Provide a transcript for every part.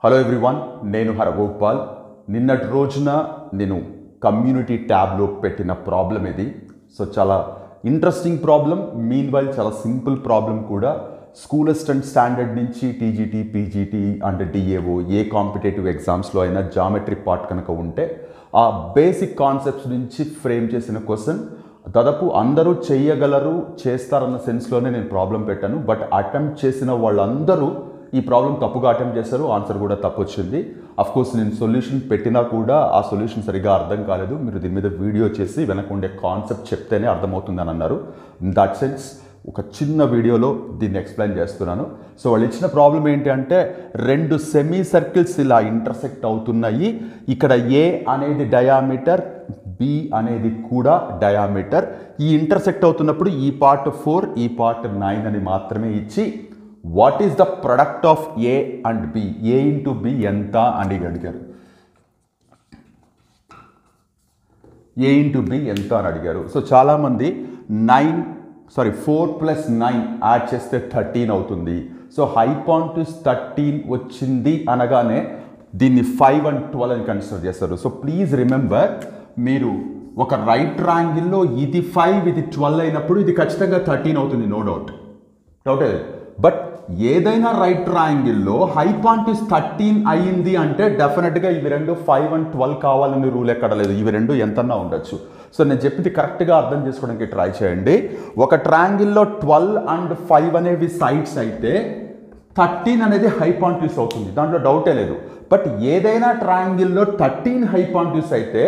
Hello everyone, నేను హరగోపాల్. నిన్నటి రోజున నేను కమ్యూనిటీ ట్యాబ్లో పెట్టిన ప్రాబ్లం ఇది. సో చాలా ఇంట్రెస్టింగ్ ప్రాబ్లం, మీన్ వైల్ చాలా సింపుల్ ప్రాబ్లం కూడా. స్కూల్ అసిస్టెంట్ స్టాండర్డ్ నుంచి TGT, PGT and DAO A competitive ఎగ్జామ్స్లో అయినా జామెట్రీ పార్ట్ కనుక ఉంటే ఆ బేసిక్ కాన్సెప్ట్స్ నుంచి ఫ్రేమ్ చేసిన క్వశ్చన్ దాదాపు అందరూ చేయగలరు, చేస్తారన్న సెన్స్లోనే నేను ప్రాబ్లం పెట్టాను. బట్ అటెంప్ట్ చేసిన వాళ్ళందరూ ఈ ప్రాబ్లం తప్పుగా అటెంప్ట్ చేశారు, ఆన్సర్ కూడా తప్పు వచ్చింది. అఫ్కోర్స్ నేను సొల్యూషన్ పెట్టినా కూడా ఆ సొల్యూషన్ సరిగా అర్థం కాలేదు. మీరు దీని మీద వీడియో చేసి వెనక ఉండే కాన్సెప్ట్ చెప్తేనే అర్థమవుతుందని అన్నారు. ఇన్ దట్ సెన్స్ ఒక చిన్న వీడియోలో దీన్ని ఎక్స్ప్లెయిన్ చేస్తున్నాను. సో వాళ్ళు ఇచ్చిన ప్రాబ్లం ఏంటి అంటే, రెండు సెమీ సర్కిల్స్ ఇలా ఇంటర్సెక్ట్ అవుతున్నాయి. ఇక్కడ ఏ అనేది డయామీటర్, బి అనేది కూడా డయామీటర్. ఈ ఇంటర్సెక్ట్ అవుతున్నప్పుడు ఈ పార్ట్ 4, ఈ పార్ట్ 9 అని మాత్రమే ఇచ్చి what is the product of A and B, A into B ఎంత అని అడిగారు. ఏ ఇంటూ బి ఎంత అని అడిగారు. సో చాలామంది 4 + 9 యాడ్ చేస్తే 13 అవుతుంది. సో హైపాంటిస్ 13 వచ్చింది అనగానే దీన్ని 5 and 12 అని కన్సిడర్ చేస్తారు. సో ప్లీజ్ రిమెంబర్, మీరు ఒక రైట్ ట్రయాంగిల్లో ఇది 5 ఇది 12 అయినప్పుడు ఇది ఖచ్చితంగా 13 అవుతుంది, నో డౌట్, డౌటే. బట్ ఏదైనా రైట్ ట్రయాంగిల్లో హైపాంటిస్ 13 అయ్యింది అంటే డెఫినెట్గా ఇవి రెండు 5 and 12 కావాలని రూల్ ఎక్కడ లేదు. ఇవి రెండు ఎంతన్నా ఉండొచ్చు. సో నేను చెప్పింది కరెక్ట్గా అర్థం చేసుకోవడానికి ట్రై చేయండి. ఒక ట్రయాంగిల్లో 12 and 5 అనేవి సైడ్స్ అయితే 13 అనేది హైపాంటిస్ అవుతుంది, దాంట్లో డౌటే లేదు. బట్ ఏదైనా ట్రయాంగిల్లో 13 హైపాంటిస్ అయితే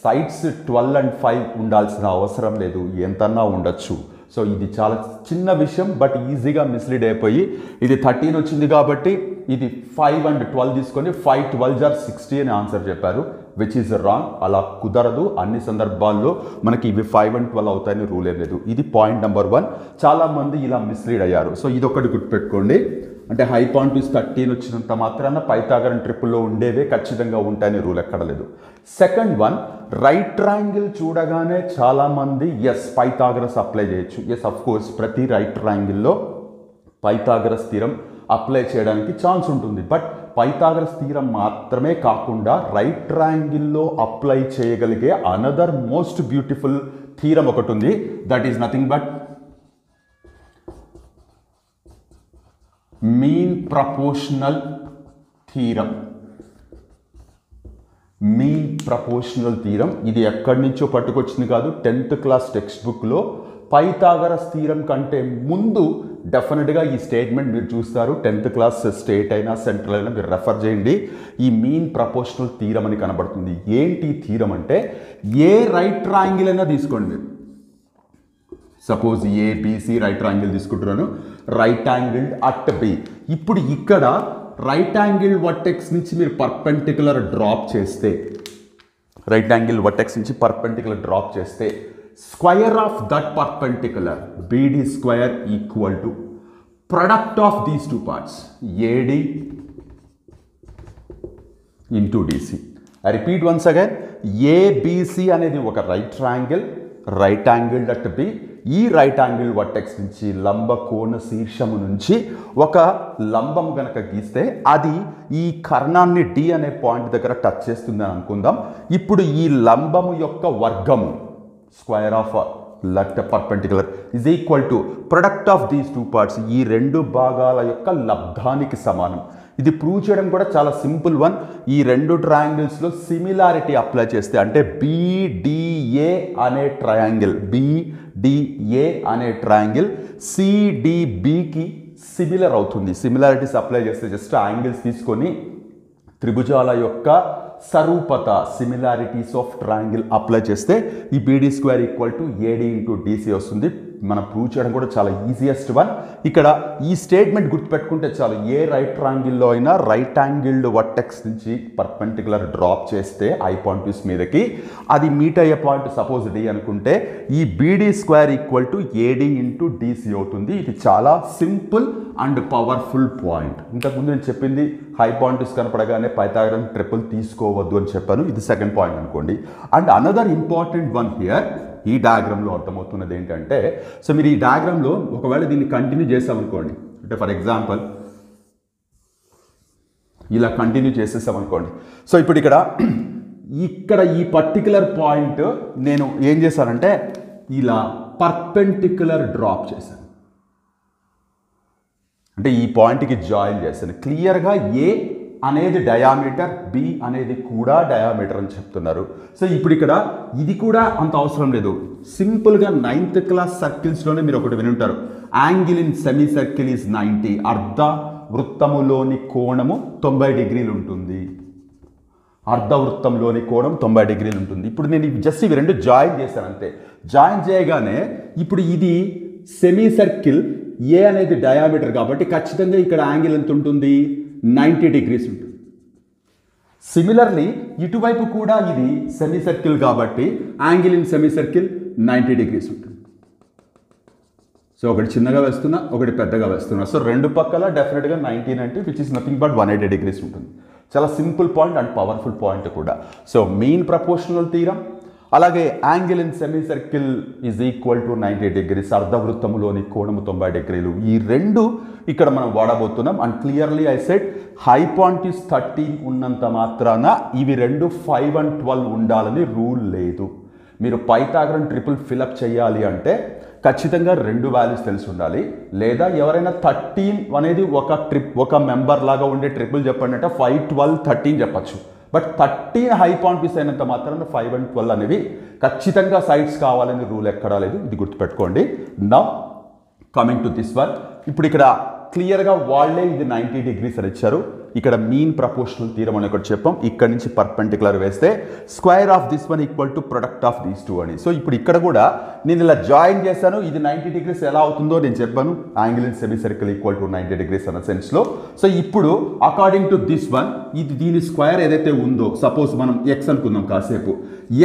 సైడ్స్ 12 and 5 ఉండాల్సిన అవసరం లేదు, ఎంతన్నా ఉండొచ్చు. సో ఇది చాలా చిన్న విషయం, బట్ ఈజీగా మిస్లీడ్ అయిపోయి ఇది 13 వచ్చింది కాబట్టి ఇది 5 and 12 తీసుకొని 5 12s are 60 అని ఆన్సర్ చెప్పారు, విచ్ ఈజ్ రాంగ్. అలా కుదరదు. అన్ని సందర్భాల్లో మనకి ఇవి 5 and 12 అవుతాయని రూల్ ఏం లేదు. ఇది పాయింట్ నెంబర్ 1. చాలామంది ఇలా మిస్లీడ్ అయ్యారు. సో ఇది ఒకటి గుర్తుపెట్టుకోండి. అంటే హైపాంటిస్ 13 వచ్చినంత మాత్రాన పైథాగరన్ ట్రిపుల్లో ఉండేవే ఖచ్చితంగా ఉంటాయని రూల్ ఎక్కడ లేదు. సెకండ్ వన్, రైట్ ట్రయాంగిల్ చూడగానే చాలామంది ఎస్ పైథాగరస్ అప్లై చేయొచ్చు. ఎస్ అఫ్ కోర్స్ ప్రతి రైట్ ట్రయాంగిల్లో పైథాగరస్ థీరం అప్లై చేయడానికి ఛాన్స్ ఉంటుంది. బట్ పైథాగరస్ థీరం మాత్రమే కాకుండా రైట్ ట్రయాంగిల్లో అప్లై చేయగలిగే అనదర్ మోస్ట్ బ్యూటిఫుల్ థీరం ఒకటి ఉంది. That is nothing but mean proportional theorem. Mean proportional theorem ఇది ఎక్కడి నుంచో పట్టుకొచ్చింది కాదు. 10th క్లాస్ టెక్స్ట్ బుక్లో పైథాగరస్ థీరం కంటే ముందు డెఫినెట్గా ఈ స్టేట్మెంట్ మీరు చూస్తారు. 10th క్లాస్ స్టేట్ అయినా సెంట్రల్ అయినా మీరు రెఫర్ చేయండి. ఈ మీన్ ప్రపోర్షనల్ థీరం అని కనబడుతుంది. ఏంటి థీరం అంటే, ఏ రైట్ ట్రయాంగిల్ అయినా తీసుకోండి మీరు. సపోజ్ ఏబిసి రైట్ ట్రయాంగిల్ తీసుకుంటున్నాను, రైట్ యాంగిల్ అట్ బి. ఇప్పుడు ఇక్కడ రైట్ యాంగిల్ వర్టెక్స్ నుంచి మీరు పర్పెండిక్యులర్ డ్రాప్ చేస్తే, రైట్ యాంగిల్ వర్టెక్స్ నుంచి పర్పెండిక్యులర్ డ్రాప్ చేస్తే square of that perpendicular BD square equal to product of these two parts AD into DC. I repeat once again, ABC అనేది ఒక right triangle, right angle at B. ఈ right angle vertex నుంచి లంబ కోణ శీర్షము నుంచి ఒక లంబం గనక గీస్తే అది ఈ కర్ణాన్ని డి అనే పాయింట్ దగ్గర టచ్ చేస్తుంది అని అనుకుందాం. ఇప్పుడు ఈ లంబము యొక్క వర్గము square of left perpendicular is equal to product of these two parts, ఈ రెండు భాగాల యొక్క లబ్ధానికి సమానం. ఇది ప్రూవ్ చేయడం కూడా చాలా సింపుల్ వన్. ఈ రెండు ట్రయాంగిల్స్లో సిమిలారిటీ అప్లై చేస్తే, అంటే బీడిఏ అనే ట్రయాంగిల్, బీడిఏ అనే ట్రయాంగిల్ సిడిబికి సిమిలర్ అవుతుంది. సిమిలారిటీస్ అప్లై చేస్తే జస్ట్ యాంగిల్స్ తీసుకొని త్రిభుజాల యొక్క సరూపత, సిమిలారిటీస్ ఆఫ్ ట్రయాంగిల్ అప్లై చేస్తే ఈ beedi square equal to AD into DC వస్తుంది. మనం ప్రూవ్ చేయడం కూడా చాలా ఈజియెస్ట్ వన్. ఇక్కడ ఈ స్టేట్మెంట్ గుర్తుపెట్టుకుంటే చాలు. ఏ రైట్ ట్రయాంగిల్లో అయినా రైట్ యాంగిల్డ్ వర్టెక్స్ నుంచి పర్పెండిక్యులర్ డ్రాప్ చేస్తే హైపాంటిస్ మీదకి అది మీట్ అయ్యే పాయింట్ సపోజ్ డి అనుకుంటే ఈ beedi square equal to AD into DC అవుతుంది. ఇది చాలా సింపుల్ అండ్ పవర్ఫుల్ పాయింట్. ఇంతకుముందు నేను చెప్పింది హైపాంటిస్ కనపడగానే పైథాగరన్ ట్రిపుల్ తీసుకోవద్దు అని చెప్పాను. ఇది సెకండ్ పాయింట్ అనుకోండి. And another important one here, ఈ డయాగ్రామ్లో అర్థమవుతున్నది ఏంటంటే, సో మీరు ఈ డయాగ్రామ్లో ఒకవేళ దీన్ని కంటిన్యూ చేసామనుకోండి, అంటే ఫర్ ఎగ్జాంపుల్ ఇలా కంటిన్యూ చేసేసాం అనుకోండి. సో ఇప్పుడు ఇక్కడ ఈ పర్టికులర్ పాయింట్ నేను ఏం చేశానంటే ఇలా పర్పెండిక్యులర్ డ్రాప్ చేశాను, అంటే ఈ పాయింట్కి జాయిన్ చేశాను. క్లియర్గా ఏ అనేది డయామీటర్, బి అనేది కూడా డయామీటర్ అని చెప్తున్నారు. సో ఇప్పుడు ఇది కూడా అంత అవసరం లేదు. సింపుల్గా 9th క్లాస్ సర్కిల్స్లోనే మీరు ఒకటి వినుంటారు, angle in semi circle is 90, అర్ధ వృత్తములోని కోణము 90 డిగ్రీలు ఉంటుంది. అర్ధవృత్తంలోని కోణం 90 డిగ్రీలు ఉంటుంది. ఇప్పుడు నేను జస్ట్ ఇవి రెండు జాయిన్ చేశాను అంతే. జాయిన్ చేయగానే ఇప్పుడు ఇది సెమీ సర్కిల్, ఏ అనేది డయామీటర్ కాబట్టి ఖచ్చితంగా ఇక్కడ యాంగిల్ ఎంత ఉంటుంది, 90 డిగ్రీస్ ఉంటుంది. సిమిలర్లీ ఇటువైపు కూడా ఇది సెమీ సర్కిల్ కాబట్టి angle in semi circle 90 degrees ఉంటుంది. సో ఒకటి చిన్నగా వేస్తున్నా, ఒకటి పెద్దగా వేస్తున్నా. సో రెండు పక్కల డెఫినెట్గా 90 which is nothing but 180 degrees ఉంటుంది. చాలా simple point and powerful point కూడా. సో మీన్ ప్రపోర్షనల్ థీరం, అలాగే angle in semi circle is equal to 90 degrees, అర్ధవృత్తములోని కోణము 90 డిగ్రీలు. ఈ రెండు ఇక్కడ మనం వాడబోతున్నాం. And clearly I said hypotenuse 13 ఉన్నంత మాత్రాన ఇవి రెండు 5 and 12 ఉండాలని రూల్ లేదు. మీరు పైథాగరన్ ట్రిపుల్ ఫిలప్ చేయాలి అంటే ఖచ్చితంగా రెండు వాల్యూస్ తెలిసి ఉండాలి. లేదా ఎవరైనా 13 అనేది ఒక మెంబర్ లాగా ఉండే ట్రిపుల్ చెప్పండి అంటే 5, 12, 13 చెప్పచ్చు. బట్ 13 హైపాంటిస్ అయినంత మాత్రాన 5 and 12 అనేవి ఖచ్చితంగా సైడ్స్ కావాలని రూల్ ఎక్కడా లేదు. ఇది గుర్తుపెట్టుకోండి. Now coming to this one. ఇప్పుడు ఇక్కడ క్లియర్గా వాళ్ళే ఇది 90 డిగ్రీస్ అని ఇచ్చారు. ఇక్కడ మీన్ ప్రపోర్షనల్ థీరం అని ఒకటి చెప్పాం. ఇక్కడ నుంచి పర్పెండిక్యులర్ వేస్తే square of this one equal to product of these two అని. సో ఇప్పుడు ఇక్కడ కూడా నేను ఇలా జాయిన్ చేశాను. ఇది 90 డిగ్రీస్ ఎలా అవుతుందో నేను చెప్పాను. Angle in semi circle equal to 90 degrees అన్న సెన్స్లో. సో ఇప్పుడు అకార్డింగ్ టు దిస్ వన్, ఇది దీని స్క్వేర్ ఏదైతే ఉందో, సపోజ్ మనం ఎక్స్ అనుకుందాం కాసేపు,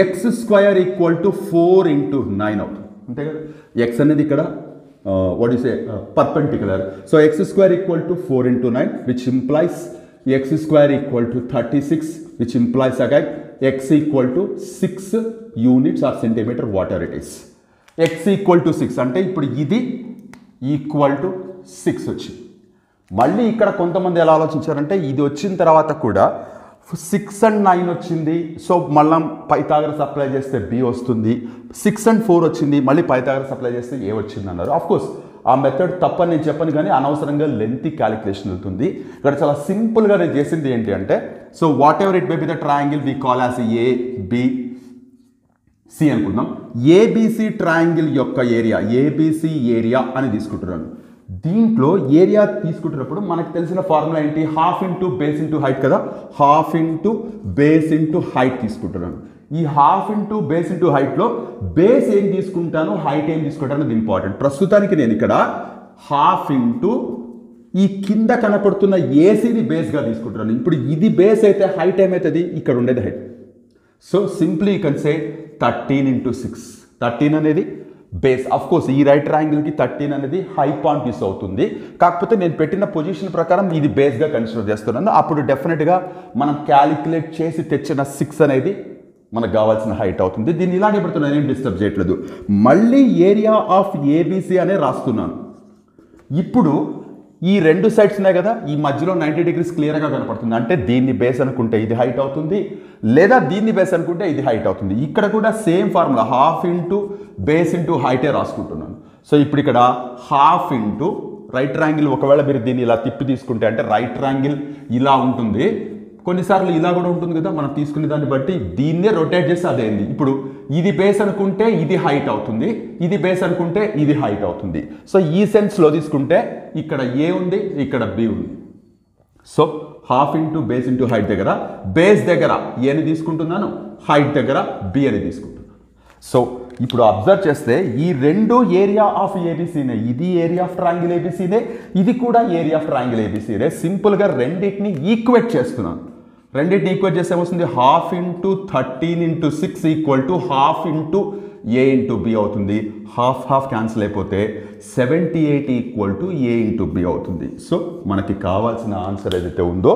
X square equal to 4 into 9 అవుతుంది. అంతే కదా. ఎక్స్ అనేది ఇక్కడ what do you say, perpendicular. So x square equal to 4 into 9, which implies x square equal to 36, which implies again x equal to 6 units or centimeter, whatever it is. x equal to 6 అంటే ఇప్పుడు ఇది equal to 6 వచ్చింది. మళ్ళీ ఇక్కడ కొంతమంది ఎలా ఆలోచించారంటే ఇది వచ్చిన తర్వాత కూడా 6 and 9 వచ్చింది, సో మళ్ళీ పైథాగరస్ అప్లై చేస్తే బి వస్తుంది. 6 and 4 వచ్చింది, మళ్ళీ పైథాగరస్ అప్లై చేస్తే ఏ వచ్చింది అన్నారు. ఆఫ్కోర్స్ ఆ మెథడ్ తప్పని నేను చెప్పను, కానీ అనవసరంగా లెంతీ క్యాలిక్యులేషన్ అవుతుంది. ఇక్కడ చాలా సింపుల్గా నేను చేసింది ఏంటి అంటే, so whatever it may be the triangle we call as ABC అనుకుందాం. ఏబిసి ట్రయాంగిల్ యొక్క ఏరియా, ఏబిసి ఏరియా అని తీసుకుంటున్నాను. దీంట్లో ఏరియా తీసుకుంటున్నప్పుడు మనకు తెలిసిన ఫార్ములా ఏంటి, half into base into height కదా. Half into base into height తీసుకుంటున్నాను. ఈ హాఫ్ ఇంటూ బేస్ ఇంటూ హైట్లో బేస్ ఏం తీసుకుంటాను, హైట్ ఏం తీసుకుంటాను అది ఇంపార్టెంట్. ప్రస్తుతానికి నేను ఇక్కడ హాఫ్ ఇంటూ ఈ కింద కనపడుతున్న ఏసీని బేస్గా తీసుకుంటున్నాను. ఇప్పుడు ఇది బేస్ అయితే హైట్ ఏమవుతుంది, ఇక్కడ ఉండేది height. So simply you can say 13 into 6. 13 అనేది బేస్. అఫ్ కోర్స్ ఈ రైట్ ట్రయాంగిల్కి 13 అనేది హైపాంటిస్ అవుతుంది. కాకపోతే నేను పెట్టిన పొజిషన్ ప్రకారం ఇది బేస్గా కన్సిడర్ చేస్తున్నాను. అప్పుడు డెఫినెట్గా మనం క్యాలిక్యులేట్ చేసి తెచ్చిన 6 అనేది మనకు కావాల్సిన హైట్ అవుతుంది. దీన్ని ఇలాగే పెడుతున్నాను, ఏం డిస్టర్బ్ చేయట్లేదు. మళ్ళీ ఏరియా ఆఫ్ ఏబిసి అనే రాస్తున్నాను. ఇప్పుడు ఈ రెండు సైడ్స్ ఉన్నాయి కదా, ఈ మధ్యలో 90 డిగ్రీస్ క్లియర్గా కనపడుతుంది. అంటే దీన్ని బేస్ అనుకుంటే ఇది హైట్ అవుతుంది, లేదా దీన్ని బేస్ అనుకుంటే ఇది హైట్ అవుతుంది. ఇక్కడ కూడా same formula, half into base into హైటే రాసుకుంటున్నాను. సో ఇప్పుడు ఇక్కడ హాఫ్ ఇంటూ రైట్ ట్రయాంగిల్, ఒకవేళ మీరు దీన్ని ఇలా తిప్పి తీసుకుంటే అంటే రైట్ ట్రయాంగిల్ ఇలా ఉంటుంది, కొన్నిసార్లు ఇలా కూడా ఉంటుంది కదా, మనం తీసుకునే దాన్ని బట్టి దీన్నే రొటేట్ చేస్తే అదేంది. ఇప్పుడు ఇది బేస్ అనుకుంటే ఇది హైట్ అవుతుంది, ఇది బేస్ అనుకుంటే ఇది హైట్ అవుతుంది. సో ఈ సెన్స్లో తీసుకుంటే ఇక్కడ ఏ ఉంది, ఇక్కడ బి ఉంది. So half into base into height దగ్గర బేస్ దగ్గర ఏని తీసుకుంటున్నాను, హైట్ దగ్గర బి అని తీసుకుంటున్నాను. సో ఇప్పుడు అబ్జర్వ్ చేస్తే ఈ రెండు ఏరియా ఆఫ్ ఏబిసినే, ఇది ఏరియా ఆఫ్ ట్రయాంగిల్ ఏబిసినే, ఇది కూడా ఏరియా ఆఫ్ ట్రయాంగిల్ ఏబిసినే. సింపుల్గా రెండింటిని ఈక్వేట్ చేస్తున్నాను. రెండింటిని ఈక్వేట్ చేస్తే ఏమొస్తుంది, half into 13 into 6 equal to half into A into B అవుతుంది. హాఫ్ హాఫ్ క్యాన్సిల్ అయిపోతే 78 equal to A into B అవుతుంది. సో మనకి కావాల్సిన ఆన్సర్ ఏదైతే ఉందో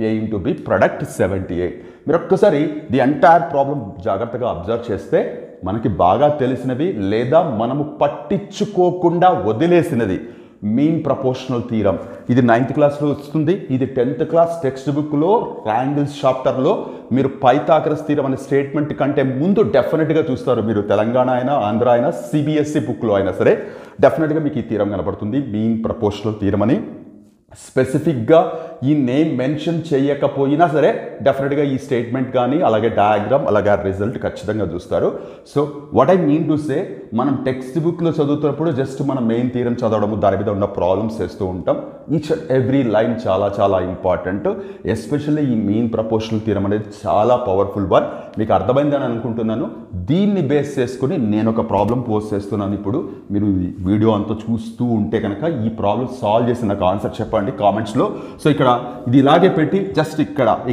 ఏ ఇంటూ బి ప్రొడక్ట్ 78. మీరు ఒక్కసారి ది ఎంటైర్ ప్రాబ్లం జాగ్రత్తగా అబ్జర్వ్ చేస్తే మనకి బాగా తెలిసినవి లేదా మనము పట్టించుకోకుండా వదిలేసినది మీన్ ప్రపోర్షనల్ థీరం. ఇది 9th క్లాస్లో వస్తుంది. ఇది 10th క్లాస్ టెక్స్ట్ బుక్లో యాంగిల్స్ చాప్టర్లో మీరు పైథాగరస్ థీరం అనే స్టేట్మెంట్ కంటే ముందు డెఫినెట్గా చూస్తారు. మీరు తెలంగాణ అయినా ఆంధ్ర అయినా సిబిఎస్ఈ బుక్లో అయినా సరే డెఫినెట్గా మీకు ఈ థీరం కనపడుతుంది, మీన్ ప్రపోర్షనల్ థీరం అని. స్పెసిఫిక్గా ఈ నేమ్ మెన్షన్ చేయకపోయినా సరే డెఫినెట్గా ఈ స్టేట్మెంట్ కానీ అలాగే డయాగ్రామ్ అలాగే రిజల్ట్ ఖచ్చితంగా చూస్తారు. So what I mean to say, మనం టెక్స్ట్ బుక్లో చదువుతున్నప్పుడు జస్ట్ మనం మెయిన్ థీరం చదవడము, దాని మీద ఉన్న ప్రాబ్లమ్స్ చేస్తూ ఉంటాం. ఈచ్ అండ్ ఎవ్రీ లైన్ చాలా చాలా ఇంపార్టెంట్. ఎస్పెషల్లీ ఈ మీన్ ప్రపోర్షనల్ థీరం అనేది చాలా పవర్ఫుల్ వన్. మీకు అర్థమైందని అనుకుంటున్నాను. దీన్ని బేస్ చేసుకుని నేను ఒక ప్రాబ్లం పోస్ట్ చేస్తున్నాను. ఇప్పుడు మీరు వీడియో అంతా చూస్తూ ఉంటే కనుక ఈ ప్రాబ్లం సాల్వ్ చేసి నాకు ఆన్సర్ చెప్పండి కామెంట్స్లో. సో ఇక్కడ ఇది ఇలాగే పెట్టి జస్ట్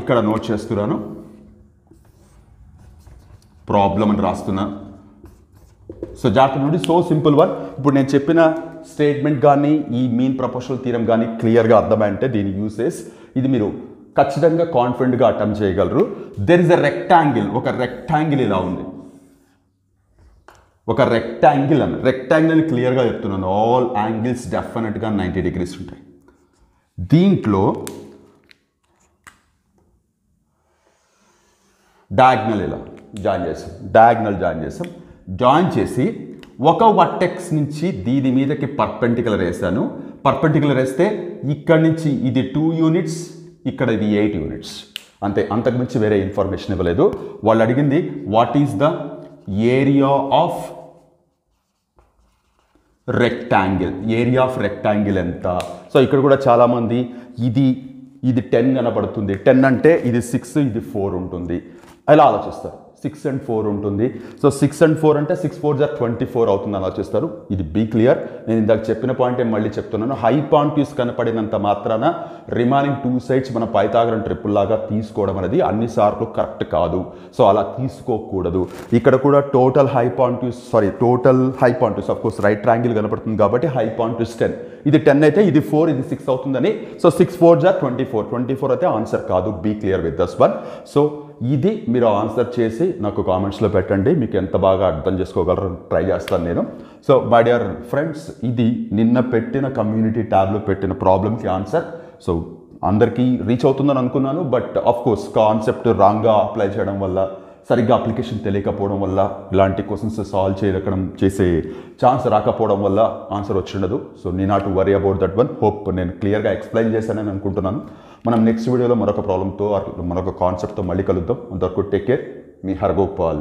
ఇక్కడ నోట్ చేస్తున్నాను, ప్రాబ్లం అని రాస్తున్నా. సో జాగ్రత్త నుండి సో సింపుల్ వన్. ఇప్పుడు నేను చెప్పిన స్టేట్మెంట్ కానీ ఈ మీన్ ప్రపోర్షనల్ థీరం కానీ క్లియర్గా అర్థమైంటే దీని యూసేజ్ ఇది మీరు ఖచ్చితంగా కాన్ఫిడెంట్గా అటెంప్ట్ చేయగలరు. There is a rectangle. ఒక రెక్టాంగిల్ ఇలా ఉంది, ఒక రెక్టాంగిల్ అని క్లియర్గా చెప్తున్నాను. ఆల్ యాంగిల్స్ డెఫినెట్గా 90 degrees ఉంటాయి. దీంట్లో డయాగ్నల్ ఇలా జాయిన్ చేసాం. జాయిన్ చేసి ఒక వర్టెక్స్ నుంచి దీని మీదకి పర్పెండిక్యులర్ వేసాను. పర్పెండిక్యులర్ వేస్తే ఇక్కడ నుంచి ఇది 2 units, ఇక్కడ ఇది 8 units. అంతే, అంతకుమించి వేరే ఇన్ఫర్మేషన్ ఇవ్వలేదు. వాళ్ళు అడిగింది what is the area of rectangle ఎంత. సో ఇక్కడ కూడా చాలామంది ఇది 10 కనబడుతుంది, 10 అంటే ఇది 6 ఇది 4 ఉంటుంది, అలా ఆలోచిస్తారు. 6 and 4 ఉంటుంది. సో 6 and 4 అంటే 6 4 24 అవుతుంది ఆలోచిస్తారు. ఇది బీ క్లియర్. నేను ఇందాక చెప్పిన పాయింట్ మళ్ళీ చెప్తున్నాను. హైపాంట్యూస్ కనపడినంత మాత్రాన రిమైనింగ్ 2 sides మన పైథాగరన్ ట్రిపుల్ లాగా తీసుకోవడం అనేది అన్నిసార్లు కరెక్ట్ కాదు. సో అలా తీసుకోకూడదు. ఇక్కడ కూడా total hypotenuse of course right triangle కనపడుతుంది కాబట్టి హైపాంట్యూస్ 10. ఇది 10 అయితే ఇది 4 ఇది 6 అవుతుందని. సో 6 4 24 అయితే ఆన్సర్ కాదు. Be clear with this one. So ఇది మీరు ఆన్సర్ చేసి నాకు కామెంట్స్లో పెట్టండి. మీకు ఎంత బాగా అర్థం చేసుకోగలరో ట్రై చేస్తాను నేను. సో మై డియర్ ఫ్రెండ్స్, ఇది నిన్న పెట్టిన కమ్యూనిటీ ట్యాబ్లో పెట్టిన ప్రాబ్లమ్కి ఆన్సర్. సో అందరికీ రీచ్ అవుతుందని అనుకున్నాను. బట్ ఆఫ్ కోర్స్ కాన్సెప్ట్ రాంగ్గా అప్లై చేయడం వల్ల, సరిగ్గా అప్లికేషన్ తెలియకపోవడం వల్ల, ఇలాంటి క్వశ్చన్స్ సాల్వ్ చేసే ఛాన్స్ రాకపోవడం వల్ల ఆన్సర్ వచ్చిండదు. So need not to worry about that one. Hope నేను క్లియర్గా ఎక్స్ప్లెయిన్ చేశానని అనుకుంటున్నాను. మనం నెక్స్ట్ వీడియోలో మరొక ప్రాబ్లంతో మరొక కాన్సెప్ట్తో మళ్ళీ కలుద్దాం. అంతవరకు టేక్ కేర్. మీ హర్గోపాల్.